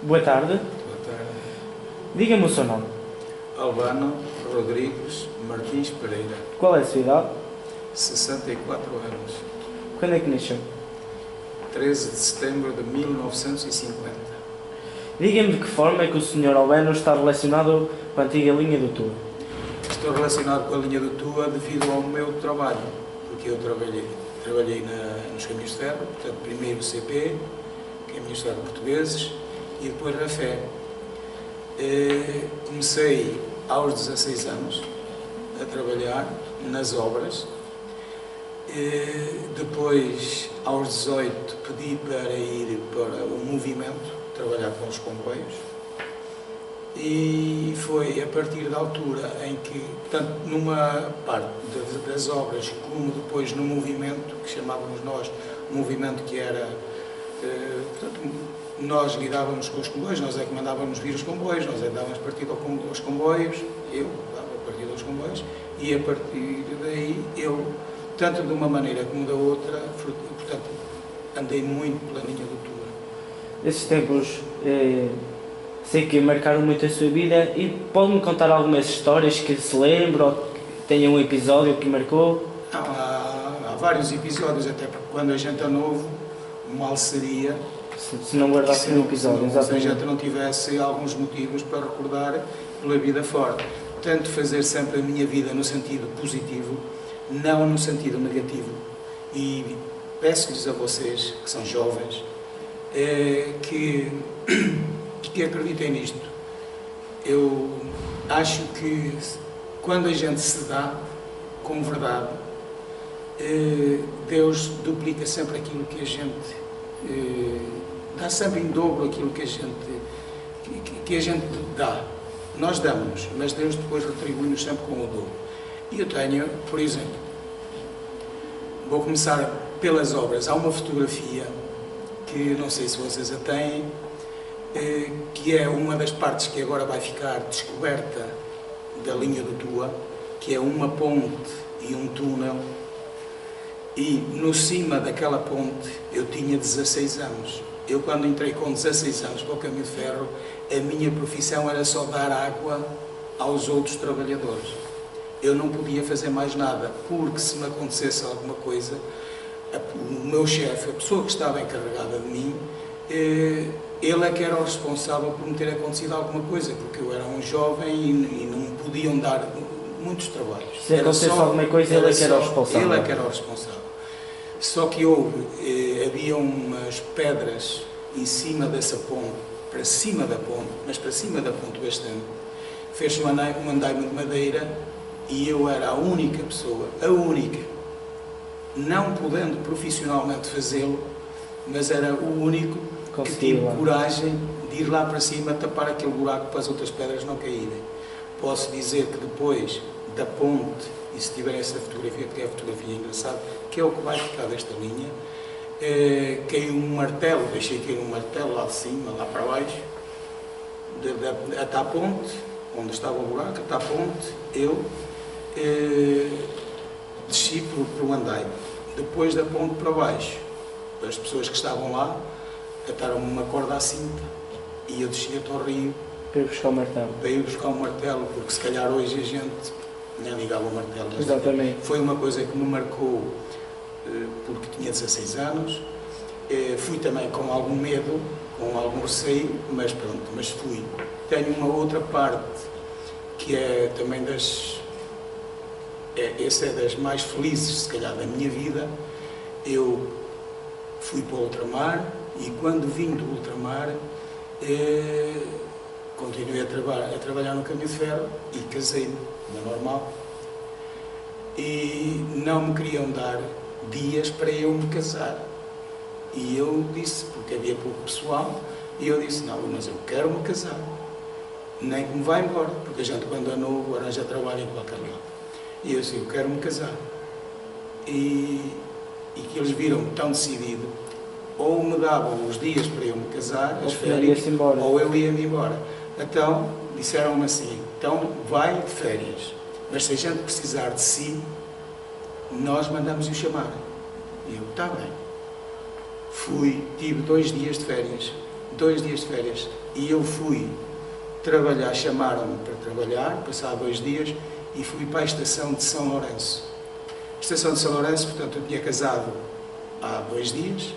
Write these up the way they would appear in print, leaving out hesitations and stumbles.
Boa tarde. Boa tarde. Diga-me o seu nome. Albano Rodrigues Martins Pereira, Qual é a sua idade? 64 anos, Quando é que nasceu? 13 de setembro de 1950. Diga-me de que forma é que o Sr. Albano está relacionado com a antiga linha do Tua. Estou relacionado com a linha do Tua devido ao meu trabalho, porque eu trabalhei nos caminhos de ferro, portanto, primeiro o CP, caminhos de ferro portugueses, e depois Rafé. Comecei aos 16 anos a trabalhar nas obras. Depois, aos 18, pedi para ir para o movimento, trabalhar com os comboios. E foi a partir da altura em que, tanto numa parte das obras, como depois no movimento, que chamávamos nós, movimento que era, portanto, nós lidávamos com os comboios, nós é que mandávamos vir os comboios, nós é que dávamos partido aos comboios, eu dava partido aos comboios, e a partir daí eu, tanto de uma maneira como da outra, portanto, andei muito pela linha do Tua. Esses tempos sei que marcaram muito a sua vida e pode-me contar algumas histórias que se lembra ou que tenha um episódio que marcou? Há vários episódios, até porque quando a gente é novo, mal seria Se não guardasse um episódio, se a exatamente. gente não tivesse alguns motivos para recordar pela vida fora. Tento fazer sempre a minha vida no sentido positivo, não no sentido negativo. E peço-lhes a vocês, que são jovens, que acreditem nisto. Eu acho que quando a gente se dá com verdade, Deus duplica sempre aquilo que a gente dá, sempre em dobro aquilo que a gente dá. Nós damos, mas Deus depois retribui-nos sempre com o dobro. E eu tenho, por exemplo, vou começar pelas obras. Há uma fotografia que não sei se vocês a têm, que é uma das partes que agora vai ficar descoberta da linha do Tua, que é uma ponte e um túnel, e no cima daquela ponte eu tinha 16 anos. Eu, quando entrei com 16 anos para o caminho de ferro, a minha profissão era só dar água aos outros trabalhadores. Eu não podia fazer mais nada, porque se me acontecesse alguma coisa, o meu chefe, a pessoa que estava encarregada de mim, ele é que era o responsável por me ter acontecido alguma coisa, porque eu era um jovem e não me podiam dar muitos trabalhos. Se acontecesse alguma coisa, ele é que era o responsável. Ele é que era o responsável. Só que havia umas pedras em cima dessa ponte, para cima da ponte, mas para cima da ponte bastante. Fez-se um andaime de madeira e eu era a única pessoa, não podendo profissionalmente fazê-lo, mas era o único que tive coragem de ir lá para cima tapar aquele buraco para as outras pedras não caírem. Posso dizer que depois da ponte, e se tiverem essa fotografia, que é a fotografia engraçada, que é o que vai ficar desta linha, caiu um martelo, deixei cair um martelo lá de cima, lá para baixo, até a ponte, onde estava o buraco, até a ponte, eu desci para o andaime. Depois da ponte para baixo, as pessoas que estavam lá ataram-me uma corda à cinta e eu desci até ao rio para ir buscar o martelo. Para ir buscar o martelo, porque se calhar hoje a gente nem ligava o martelo. Exatamente. Foi uma coisa que me marcou porque tinha 16 anos. Fui também com algum medo, com algum receio, mas pronto, mas fui. Tenho uma outra parte que é também essa é das mais felizes, se calhar, da minha vida. Eu fui para o ultramar e quando vim do ultramar continuei a trabalhar no caminho de ferro e casei-me, na normal. E não me queriam dar dias para eu me casar. E eu disse, porque havia pouco pessoal, e eu disse, não, mas eu quero me casar. Nem que me vá embora, porque a gente quando é novo arranja trabalho em qualquer lado. E eu disse, eu quero me casar. E que eles viram tão decidido, ou me davam os dias para eu me casar, as férias, ou eu ia-me embora. Então, disseram-me assim, então vai de férias, mas se a gente precisar de si, nós mandamos-o chamar. E eu, está bem. Tive 2 dias de férias 2 dias de férias. E eu fui trabalhar, chamaram-me para trabalhar, passar 2 dias, e fui para a estação de São Lourenço. Estação de São Lourenço, portanto, eu tinha casado há 2 dias,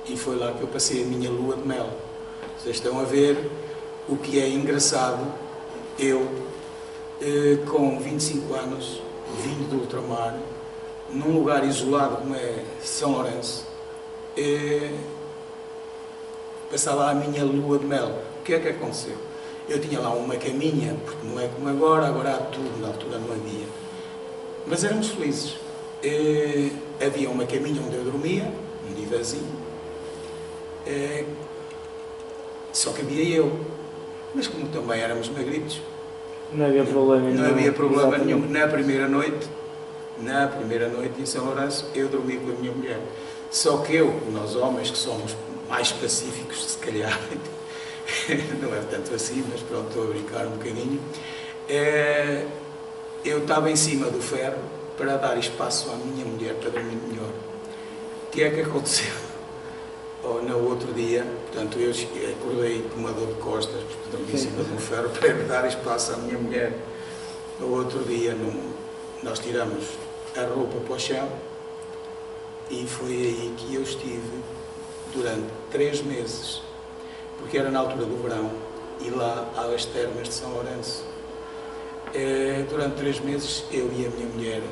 e foi lá que eu passei a minha lua de mel. Vocês estão a ver o que é engraçado, eu, com 25 anos, vindo do ultramar, num lugar isolado como é São Lourenço, passar lá a minha lua de mel. O que é que aconteceu? Eu tinha lá uma caminha, porque não é como agora há tudo, na altura não havia. Mas éramos felizes. Havia uma caminha onde eu dormia, um divazinho, só que havia eu. Mas como também éramos magritos, Não havia problema nenhum. não havia problema nenhum. Na primeira noite em São Lourenço, eu dormi com a minha mulher. Só que nós homens que somos mais pacíficos, se calhar, não é tanto assim, mas pronto, estou a brincar um bocadinho, eu estava em cima do ferro para dar espaço à minha mulher para dormir melhor. O que é que aconteceu? No outro dia, portanto, eu acordei com uma dor de costas, porque dormi em cima do ferro para dar espaço à minha mulher. No outro dia, nós tiramos a roupa para o chão e foi aí que eu estive durante 3 meses, porque era na altura do verão, e lá há as termas de São Lourenço. Durante 3 meses, eu e a minha mulher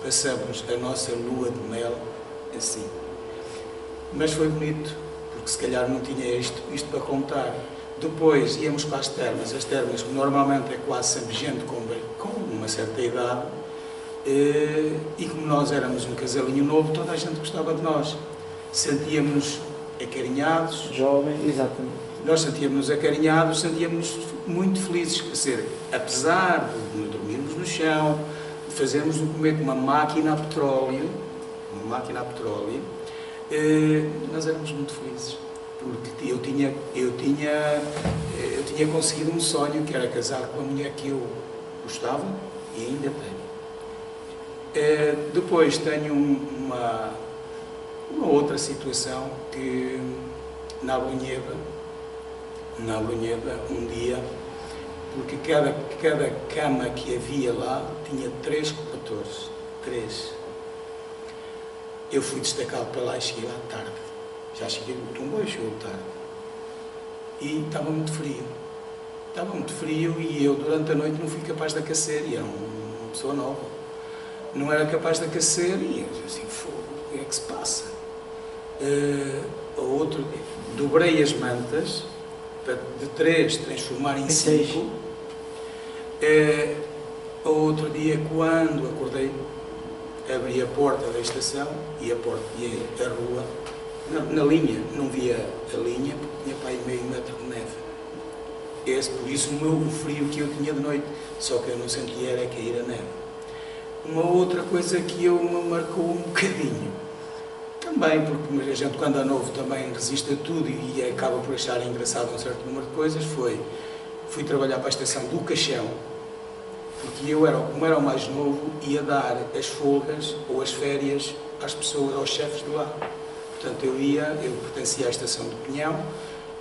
passamos a nossa lua de mel assim. Mas foi bonito, porque se calhar não tinha isto para contar. Depois íamos para as termas que normalmente é quase sempre gente com uma certa idade, e como nós éramos um casalinho novo, toda a gente gostava de nós. Sentíamos-nos acarinhados. Jovem, exatamente. Nós sentíamos-nos acarinhados, sentíamos-nos muito felizes. Quer dizer, apesar de dormirmos no chão, de fazermos comer com uma máquina a petróleo, nós éramos muito felizes. Porque eu tinha conseguido um sonho, que era casar com a mulher que eu gostava, e ainda tenho. Depois tenho uma outra situação, que na Abrunheda, um dia, porque cada cama que havia lá tinha 3 cobertores. 3. Eu fui destacado para lá e cheguei lá tarde. Já cheguei no comboio, chegou tarde. E estava muito frio. E eu durante a noite não fui capaz de aquecer, e era uma pessoa nova. Não era capaz de aquecer, e eu assim, fogo, o que é que se passa? Dobrei as mantas, de 3 transformar em 5. Outro dia, quando acordei, abri a porta da estação e a rua, na linha, não via a linha, porque tinha para aí meio metro de neve. Por isso o frio que eu tinha de noite, só que eu não sentia era cair a neve. Uma outra coisa que me marcou um bocadinho, também, porque a gente quando é novo também resiste a tudo e acaba por achar engraçado um certo número de coisas, fui trabalhar para a estação do Caixão, porque como era o mais novo, ia dar as folgas ou as férias às pessoas, aos chefes de lá. Portanto, eu pertencia à estação do Pinhão,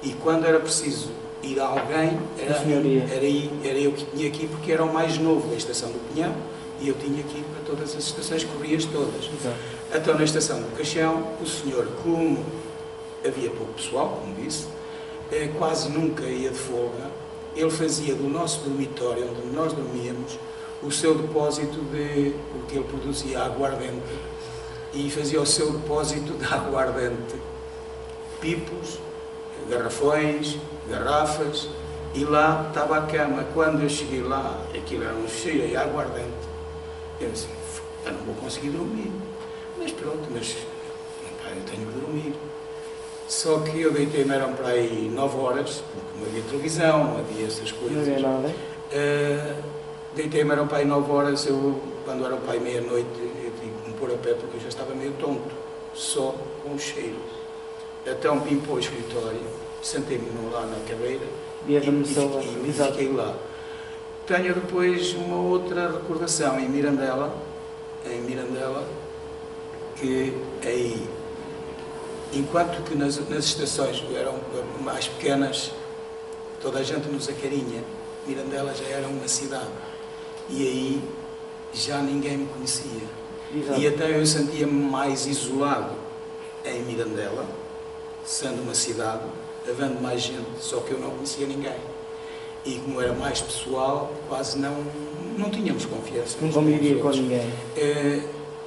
e quando era preciso ir a alguém, era eu que tinha aqui, porque era o mais novo da estação do Pinhão, e eu tinha aqui para todas as estações, corrias todas. Exato. Então, na estação do Caixão, o senhor, como havia pouco pessoal, como disse, quase nunca ia de folga, ele fazia do nosso dormitório, onde nós dormíamos, o seu depósito porque ele produzia aguardente, e fazia o seu depósito de aguardente, pipos, garrafões, garrafas, e lá estava a cama. Quando eu cheguei lá, aquilo era um cheiro de aguardente. Eu disse, eu não vou conseguir dormir. Mas pronto, eu tenho que dormir. Só que eu deitei-me, eram para aí 9 horas, porque não havia televisão, não havia essas coisas. Não havia nada. Deitei-me, eram para aí 9 horas, quando era para aí meia-noite, eu tive que me pôr a pé, porque eu já estava meio tonto, só com o cheiro. Então vim para o escritório, sentei-me lá na cadeira e fiquei lá. Tenho depois uma outra recordação em Mirandela, que aí enquanto que nas estações eram mais pequenas, toda a gente nos acarinha, Mirandela já era uma cidade. E aí já ninguém me conhecia. Exato. E até eu sentia-me mais isolado em Mirandela, sendo uma cidade, havendo mais gente, só que eu não conhecia ninguém. E como era mais pessoal, quase não tínhamos confiança. Não convivia com ninguém.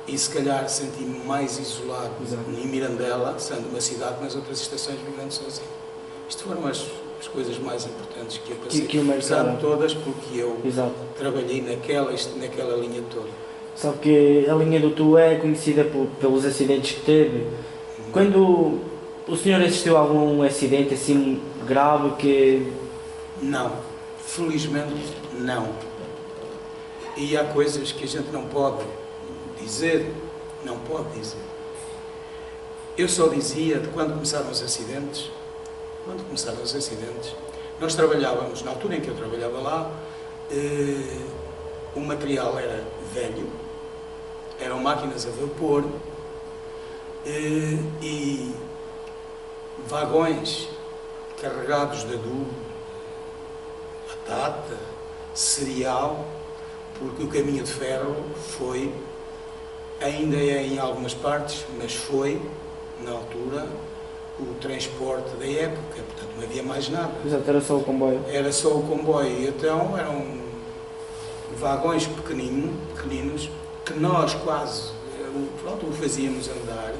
E se calhar senti-me mais isolado. Exato. Em Mirandela, sendo uma cidade, nas outras estações vivendo sozinho. Isto foram as coisas mais importantes que eu passei. Que o marcaram. Todas, porque eu Exato. trabalhei naquela linha toda. Só que a linha do Tu é conhecida pelos acidentes que teve. Quando o senhor assistiu a algum acidente assim grave que... Não, felizmente não. E há coisas que a gente não pode dizer, Eu só dizia de quando começaram os acidentes, nós trabalhávamos, na altura em que eu trabalhava lá, o material era velho, eram máquinas a vapor e vagões carregados de adubo, batata, cereal, porque o caminho de ferro foi, ainda é em algumas partes, mas foi, na altura, o transporte da época, portanto não havia mais nada. Exato, era só o comboio. Era só o comboio, então eram vagões pequeninos, que nós quase, o fazíamos andar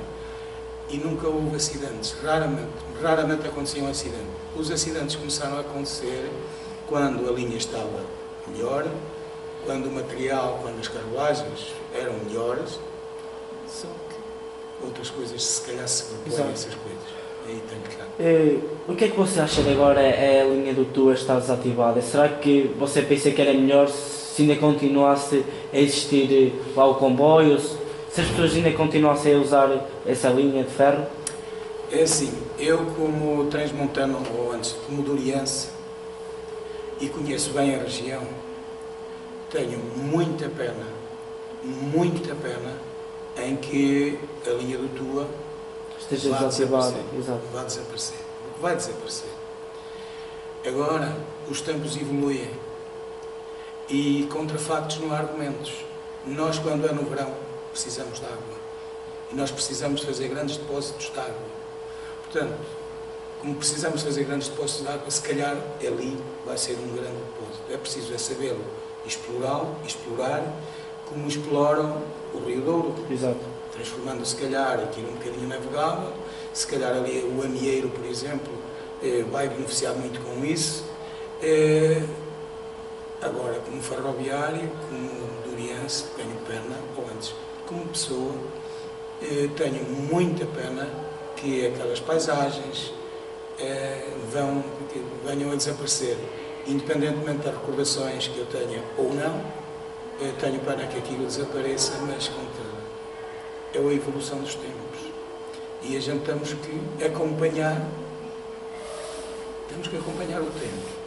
e nunca houve acidentes, raramente aconteciam acidentes. Os acidentes começaram a acontecer quando a linha estava melhor, quando o material, quando as carruagens eram melhores, só que outras coisas se calhar se propõem essas coisas. Aí tem que estar. O que é que você acha de agora a linha do Tu estar desativada? Será que você pensa que era melhor se ainda continuasse a existir lá o comboio? Se as pessoas ainda continuassem a usar essa linha de ferro? É assim, eu como transmontano, ou antes como doriense, e conheço bem a região, tenho muita pena em que a linha do Tua esteja desativada. Exato. Vai desaparecer. Agora, os tempos evoluem e contra factos não há argumentos. Nós, quando é no verão, precisamos de água. E nós precisamos de fazer grandes depósitos de água. Portanto, como precisamos fazer grandes depósitos de água, se calhar ali vai ser um grande depósito. É preciso sabê-lo explorar, como exploram o Rio Douro. Exato. Transformando, se calhar, aquilo um bocadinho navegável. Se calhar ali o Amieiro, por exemplo, vai beneficiar muito com isso. Agora, como ferroviário, como doriense, tenho pena, ou antes, como pessoa, tenho muita pena que aquelas paisagens venham a desaparecer. Independentemente das recordações que eu tenha ou não, tenho pena que aquilo desapareça, mas é a evolução dos tempos. E a gente temos que acompanhar o tempo.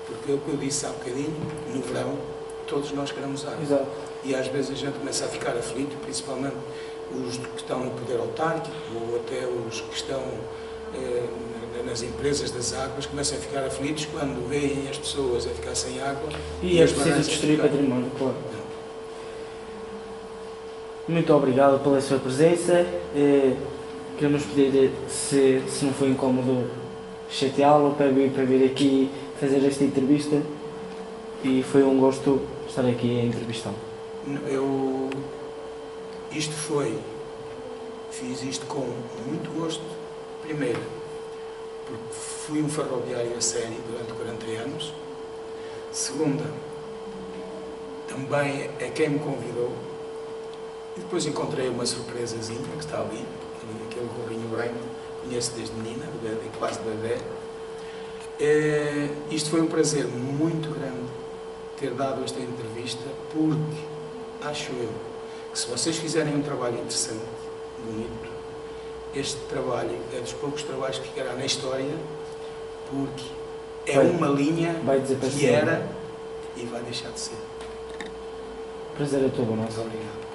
Porque é o que eu disse há bocadinho, no verão, todos nós queremos água. Exato. E às vezes a gente começa a ficar aflito, principalmente os que estão no poder autárquico, ou até os que estão nas empresas das águas, começam a ficar aflitos quando veem as pessoas a ficar sem água. E é preciso destruir património, claro. Muito obrigado pela sua presença. Queremos pedir, se não foi incómodo, chateá-lo para vir aqui fazer esta entrevista, e foi um gosto estar aqui a entrevistá-lo. Fiz isto com muito gosto, primeiro, porque fui um ferroviário a sério durante 40 anos, segunda, também é quem me convidou, e depois encontrei uma surpresazinha que está ali, aquele gorrinho branco, conheço desde menina, quase bebê. Isto foi um prazer muito grande ter dado esta entrevista, porque acho eu que se vocês fizerem um trabalho interessante, bonito, este trabalho é dos poucos trabalhos que ficará na história, porque é uma linha que era e vai deixar de ser. Prazer é todo nosso. Muito obrigado.